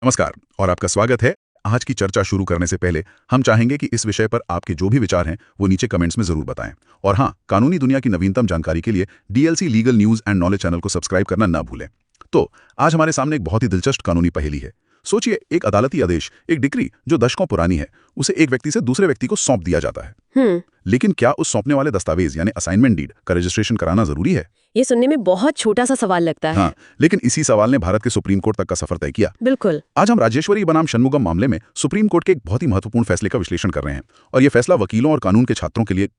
नमस्कार और आपका स्वागत है। आज की चर्चा शुरू करने से पहले हम चाहेंगे कि इस विषय पर आपके जो भी विचार हैं वो नीचे कमेंट्स में जरूर बताएं। और हाँ, कानूनी दुनिया की नवीनतम जानकारी के लिए DLC legal news and knowledge channel को सब्सक्राइब करना ना भूलें। तो आज हमारे सामने एक बहुत ही दिलचस्प कानूनी पहेली है। सोचिए, एक अदालती आदेश, एक डिक्री जो दशकों पुरानी है, उसे एक व्यक्ति से दूसरे व्यक्ति को सौंप दिया जाता है। लेकिन क्या उस सौंपने वाले दस्तावेज यानी असाइनमेंट डीड का रजिस्ट्रेशन कराना जरूरी है? ये सुनने में बहुत छोटा सा सवाल लगता है। हाँ, लेकिन इसी सवाल ने भारत के सुप्रीम कोर्ट तक का सफर तय किया। बिल्कुल। आज हम राजेश्वरी बनाम षणमुगम मामले में सुप्रीम कोर्ट के एक बहुत ही महत्वपूर्ण फैसले का विश्लेषण कर रहे हैं। और ये फैसला वकीलों और कानून के छात्रों के लिए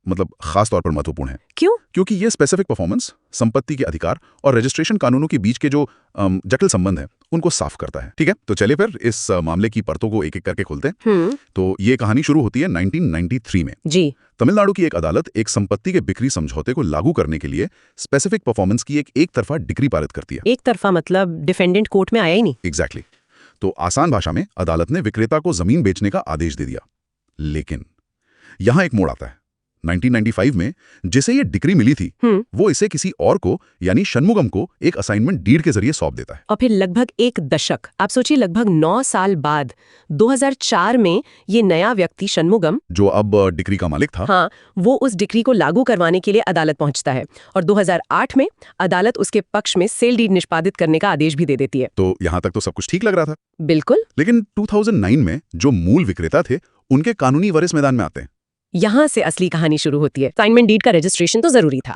खास तौर पर महत्वपूर्ण है। क्यों? क्योंकि ये स्पेसिफिक परफॉर्मेंस, संपत्ति के अधिकार और रजिस्ट्रेशन कानूनों के बीच के जो जटिल संबंध है उनको साफ करता है। ठीक है, तो चलिए फिर इस मामले की परतों को एक एक करके खोलते हैं। तो ये कहानी शुरू होती है 1993 में। जी। तमिलनाडु की एक अदालत एक संपत्ति के बिक्री समझौते को लागू करने के लिए स्पेसिफिक परफॉर्मेंस की एक तरफा डिक्री पारित करती है। एक तरफा मतलब डिफेंडेंट कोर्ट में आया ही नहीं। एग्जैक्टली। तो आसान भाषा में अदालत ने विक्रेता को जमीन बेचने का आदेश दे दिया। लेकिन यहां एक मोड़ आता है। 1995 में जिसे ये डिक्री मिली थी वो इसे किसी और को यानी षणमुगम को एक असाइनमेंट डीड के जरिए सौंप देता है। और फिर लगभग एक दशक, आप सोचिए लगभग 9 साल बाद 2004 में ये नया व्यक्ति षणमुगम, जो अब डिक्री का मालिक था, हाँ, वो उस डिक्री को लागू करवाने के लिए अदालत पहुंचता है। और 2008 में अदालत उसके पक्ष में सेल डीड निष्पादित करने का आदेश भी दे देती है। तो यहाँ तक तो सब कुछ ठीक लग रहा था। बिल्कुल। लेकिन 2009 में जो मूल विक्रेता थे उनके कानूनी वरिस मैदान में आते हैं। यहाँ से असली कहानी शुरू होती है। असाइनमेंट डीड का रजिस्ट्रेशन तो जरूरी था,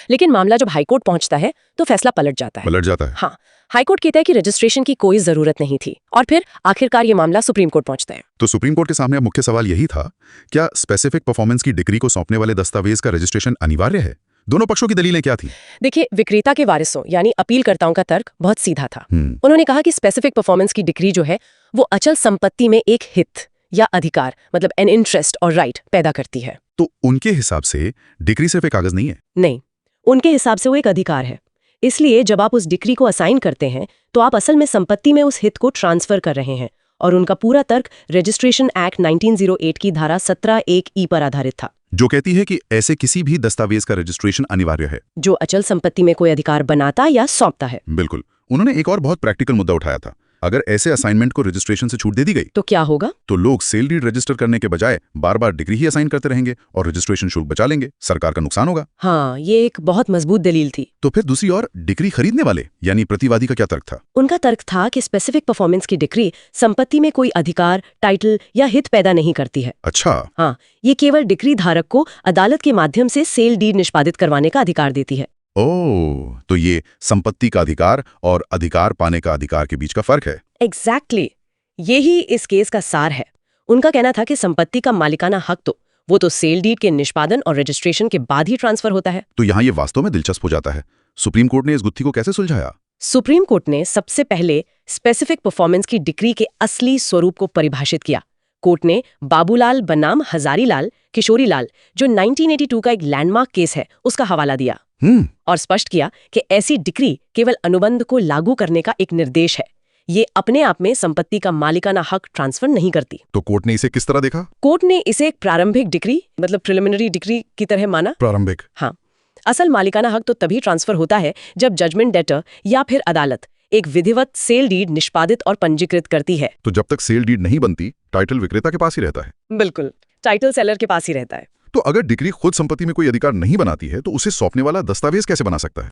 लेकिन मामला जब हाईकोर्ट पहुंचता है तो फैसला पलट जाता है। हाँ, हाईकोर्ट कहता है कि रजिस्ट्रेशन की कोई जरूरत नहीं थी। और फिर आखिरकार ये मामला सुप्रीम कोर्ट पहुंचता है। तो सुप्रीम कोर्ट के सामने अब मुख्य सवाल यही था, क्या स्पेसिफिक परफॉर्मेंस की डिक्री को सौंपने वाले दस्तावेज का रजिस्ट्रेशन अनिवार्य है? दोनों पक्षों की दलीलें क्या थी? देखिए, विक्रेता के वारिसों यानी अपीलकर्ताओं का तर्क बहुत सीधा था। उन्होंने कहा कि स्पेसिफिक परफॉर्मेंस की डिक्री जो है वो अचल संपत्ति में एक हित या अधिकार मतलब एन इंटरेस्ट और राइट पैदा करती है। तो उनके हिसाब से डिक्री सिर्फ एक कागज नहीं है? नहीं, उनके हिसाब से वो एक अधिकार है। इसलिए जब आप उस डिक्री को असाइन करते हैं तो आप असल में संपत्ति में उस हित को ट्रांसफर कर रहे हैं। और उनका पूरा तर्क रजिस्ट्रेशन एक्ट 1908 की धारा 17(1)(e) पर आधारित था, जो कहती है कि ऐसे किसी भी दस्तावेज का रजिस्ट्रेशन अनिवार्य है जो अचल संपत्ति में कोई अधिकार बनाता या सौंपता है। बिल्कुल। उन्होंने एक और बहुत प्रैक्टिकल मुद्दा उठाया था। अगर ऐसे असाइनमेंट को रजिस्ट्रेशन से छूट दे दी गई तो क्या होगा? तो लोग सेल डीड रजिस्टर करने के बजाय बार बार डिग्री ही असाइन करते रहेंगे और रजिस्ट्रेशन शुल्क बचा लेंगे। सरकार का नुकसान होगा। हाँ, ये एक बहुत मजबूत दलील थी। तो फिर दूसरी ओर डिग्री खरीदने वाले यानी प्रतिवादी का क्या तर्क था? उनका तर्क था कि स्पेसिफिक परफॉर्मेंस की डिग्री संपत्ति में कोई अधिकार, टाइटल या हित पैदा नहीं करती है। अच्छा। हाँ, ये केवल डिग्री धारक को अदालत के माध्यम से सेल डीड निष्पादित करवाने का अधिकार देती है। ओह, तो ये संपत्ति का अधिकार और अधिकार पाने का अधिकार के बीच का फर्क है। एग्जैक्टली। यही इस केस का सार है। उनका कहना था कि संपत्ति का मालिकाना हक तो सेल डीड के निष्पादन और रजिस्ट्रेशन के बाद ही ट्रांसफर होता है। तो यहाँ ये वास्तव में दिलचस्प हो जाता है। सुप्रीम कोर्ट ने इस गुत्थी को कैसे सुलझाया? सुप्रीम कोर्ट ने सबसे पहले स्पेसिफिक परफॉर्मेंस की डिग्री के असली स्वरूप को परिभाषित किया। कोर्ट ने बाबूलाल बनाम हजारीलाल किशोरीलाल, जो 1982 का एक लैंडमार्क केस है, उसका हवाला दिया और स्पष्ट किया कि ऐसी डिक्री केवल अनुबंध को लागू करने का एक निर्देश है। ये अपने आप में संपत्ति का मालिकाना हक ट्रांसफर नहीं करती। तो कोर्ट ने इसे किस तरह देखा? कोर्ट ने इसे एक प्रारंभिक डिक्री मतलब प्रिलिमिनरी डिक्री की तरह माना। प्रारंभिक? हाँ। असल मालिकाना हक तो तभी ट्रांसफर होता है जब जजमेंट डेटर या फिर अदालत एक विधिवत सेल डीड निष्पादित और पंजीकृत करती है। तो जब तक सेल डीड नहीं बनती, टाइटल विक्रेता के पास ही रहता है? बिल्कुल, टाइटल सेलर के पास ही रहता है। तो अगर डिक्री खुद संपत्ति में कोई अधिकार नहीं बनाती है तो उसे सौंपने वाला दस्तावेज कैसे बना सकता है?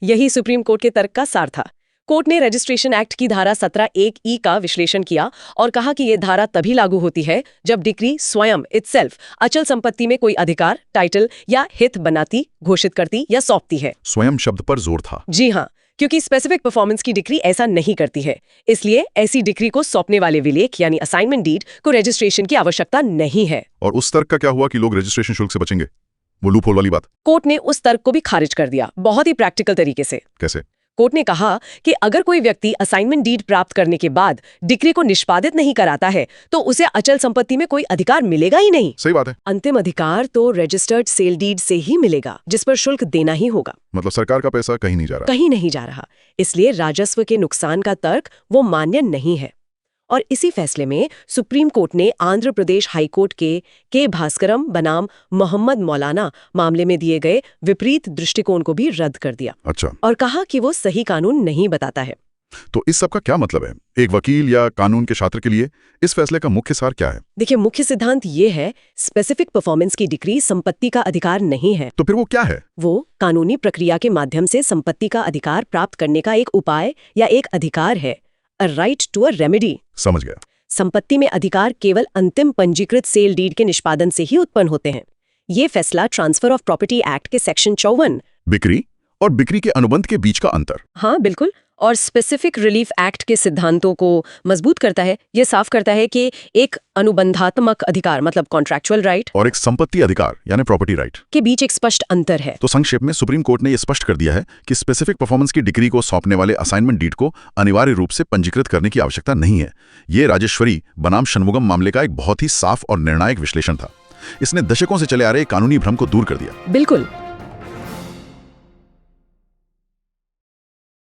यही सुप्रीम कोर्ट के तर्क का सार था। कोर्ट ने रजिस्ट्रेशन एक्ट की धारा 17(1)(e) का विश्लेषण किया और कहा कि यह धारा तभी लागू होती है जब डिक्री स्वयं इटसेल्फ अचल संपत्ति में कोई अधिकार, टाइटल या हित बनाती, घोषित करती या सौंपती है। स्वयं शब्द पर जोर था। जी हाँ, क्योंकि स्पेसिफिक परफॉर्मेंस की डिक्री ऐसा नहीं करती है। इसलिए ऐसी डिक्री को सौंपने वाले विलेख यानी असाइनमेंट डीड को रजिस्ट्रेशन की आवश्यकता नहीं है। और उस तर्क का क्या हुआ कि लोग रजिस्ट्रेशन शुल्क से बचेंगे? वो लूपहोल वाली बात। कोर्ट ने उस तर्क को भी खारिज कर दिया, बहुत ही प्रैक्टिकल तरीके से। कैसे? कोर्ट ने कहा कि अगर कोई व्यक्ति असाइनमेंट डीड प्राप्त करने के बाद डिक्री को निष्पादित नहीं कराता है तो उसे अचल संपत्ति में कोई अधिकार मिलेगा ही नहीं। सही बात है। अंतिम अधिकार तो रजिस्टर्ड सेल डीड से ही मिलेगा, जिस पर शुल्क देना ही होगा। मतलब सरकार का पैसा कहीं नहीं जा रहा। इसलिए राजस्व के नुकसान का तर्क वो मान्य नहीं है। और इसी फैसले में सुप्रीम कोर्ट ने आंध्र प्रदेश हाईकोर्ट के भास्करम बनाम मोहम्मद मौलाना मामले में दिए गए विपरीत दृष्टिकोण को भी रद्द कर दिया। अच्छा। और कहा कि वो सही कानून नहीं बताता है। तो इस सब का क्या मतलब है? एक वकील या कानून के छात्र के लिए इस फैसले का मुख्य सार क्या है? देखिए, मुख्य सिद्धांत ये है, स्पेसिफिक परफॉर्मेंस की डिग्री संपत्ति का अधिकार नहीं है। तो फिर वो क्या है? वो कानूनी प्रक्रिया के माध्यम से संपत्ति का अधिकार प्राप्त करने का एक उपाय या एक अधिकार है, a right to a remedy. समझ गया। संपत्ति में अधिकार केवल अंतिम पंजीकृत सेल डीड के निष्पादन से ही उत्पन्न होते हैं। ये फैसला ट्रांसफर ऑफ प्रॉपर्टी एक्ट के सेक्शन 54 बिक्री और बिक्री के अनुबंध के बीच का अंतर। हाँ बिल्कुल, और स्पेसिफिक रिलीफ एक्ट के सिद्धांतों को मजबूत करता है। ये साफ करता है कि एक अनुबंधात्मक अधिकार मतलब कॉन्ट्रैक्चुअल राइट और एक संपत्ति अधिकार यानी प्रॉपर्टी राइट के बीच एक स्पष्ट अंतर है। तो संक्षेप में सुप्रीम कोर्ट ने यह स्पष्ट कर दिया है कि स्पेसिफिक परफॉर्मेंस की डिग्री को सौंपने वाले असाइनमेंट डीड को अनिवार्य रूप से पंजीकृत करने की आवश्यकता नहीं है। ये राजेश्वरी बनाम षणमुगम मामले का एक बहुत ही साफ और निर्णायक विश्लेषण था। इसने दशकों से चले आ रहे कानूनी भ्रम को दूर कर दिया। बिल्कुल,